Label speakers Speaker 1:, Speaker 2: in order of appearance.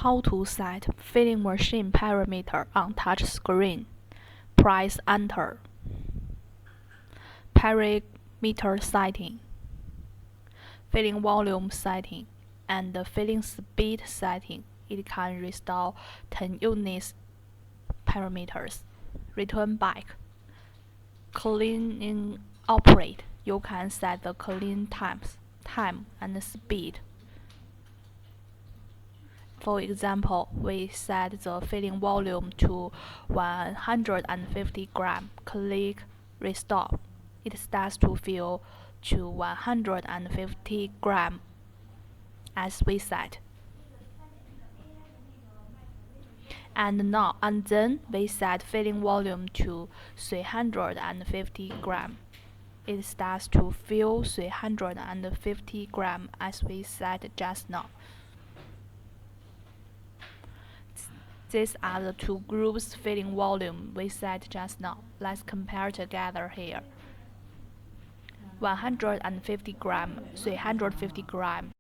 Speaker 1: How to set filling machine parameter on touch screen. Press Enter. Parameter setting, filling volume setting, and filling speed setting. It can restore 10 units parameters. Return back. Cleaning operate. You can set the clean time and speed. For example, we set the filling volume to 150 gram. Click Restore. It starts to fill to 150 gram as we set. And then we set filling volume to 350 gram. It starts to fill 350 gram as we set just now. These are the two groups filling volume we set just now. Let's compare together here. 150 gram, 350 gram.